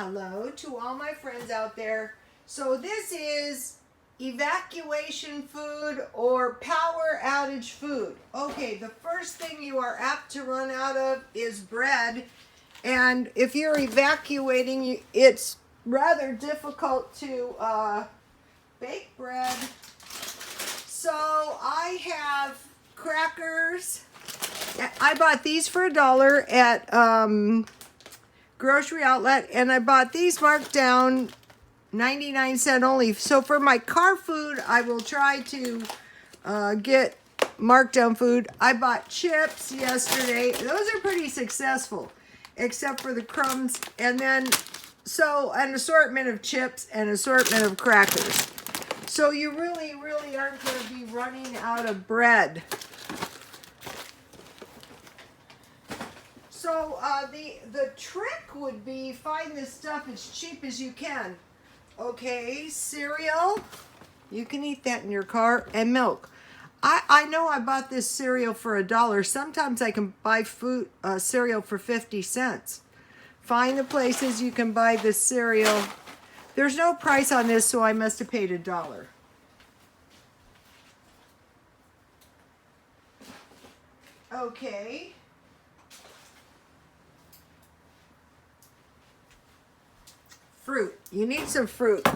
Hello to all my friends out there. So this is evacuation food or power outage food. Okay, the first thing you are apt to run out of is bread. And if you're evacuating, it's rather difficult to bake bread. So I have crackers. I bought these for $1 at grocery outlet, and I bought these marked down 99 cents only. So for my car food, I will try to get marked down food. I bought chips yesterday. Those are pretty successful, except for the crumbs. And then, so an assortment of chips and assortment of crackers. So you really aren't going to be running out of bread. So the trick would be find this stuff as cheap as you can. Okay, cereal. You can eat that in your car. And milk. I know I bought this cereal for $1. Sometimes I can buy cereal for 50 cents. Find the places you can buy this cereal. There's no price on this, so I must have paid $1. Okay. Fruit. You need some fruit.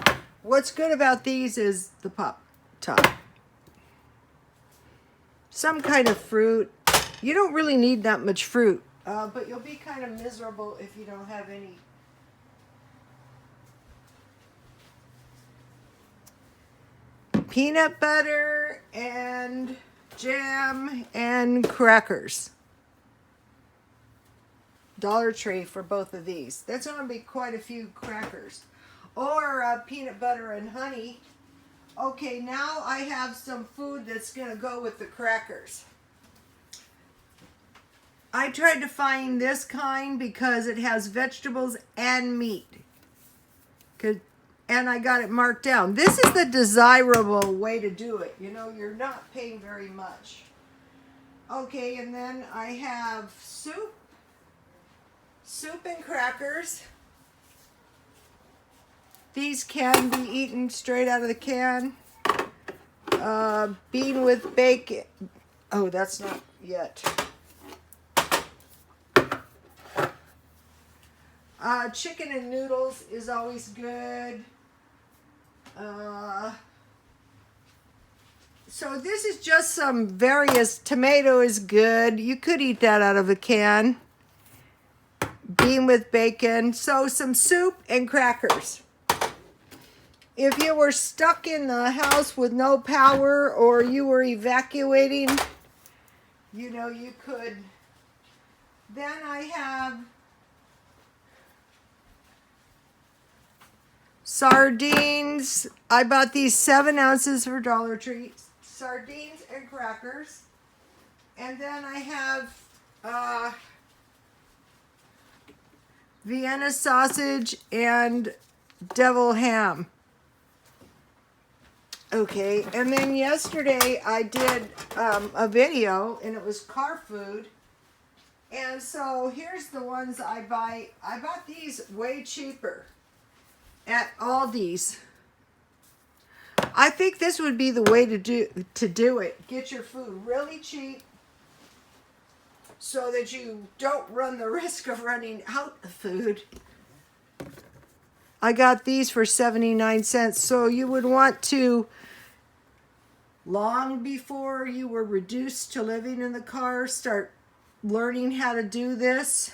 What's good about these is the pop top. Some kind of fruit. You don't really need that much fruit, but you'll be kind of miserable if you don't have any. Peanut butter and jam and crackers. Dollar Tree for both of these. That's going to be quite a few crackers. Or peanut butter and honey. Okay, now I have some food that's going to go with the crackers. I tried to find this kind because it has vegetables and meat. And I got it marked down. This is the desirable way to do it. You know, you're not paying very much. Okay, and then I have soup and crackers. These can be eaten straight out of the can. Bean with bacon. Oh, that's not yet. Chicken and noodles is always good. So this is just some various. Tomato is good. You could eat that out of a can. Bean with bacon. So some soup and crackers. If you were stuck in the house with no power or you were evacuating, you know, you could. Then I have sardines. I bought these 7 ounces for Dollar Tree. Sardines and crackers. And then I have Vienna sausage and devil ham. Okay, and then yesterday I did a video, and it was car food. And so here's the ones I buy. I bought these way cheaper at Aldi's. I think this would be the way to do it. Get your food really cheap so that you don't run the risk of running out of food. I got these for 79 cents. So you would want to, long before you were reduced to living in the car, start learning how to do this.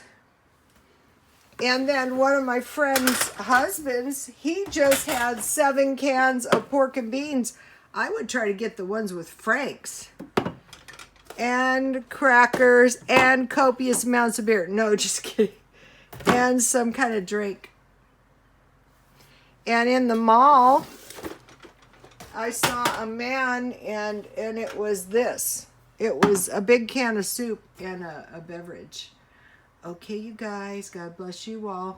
And then one of my friend's husbands, he just had 7 cans of pork and beans. I would try to get the ones with Frank's. And crackers and copious amounts of beer. No, just kidding. And some kind of drink. And in the mall, I saw a man, and it was this. It was a big can of soup and a beverage. Okay, you guys, God bless you all.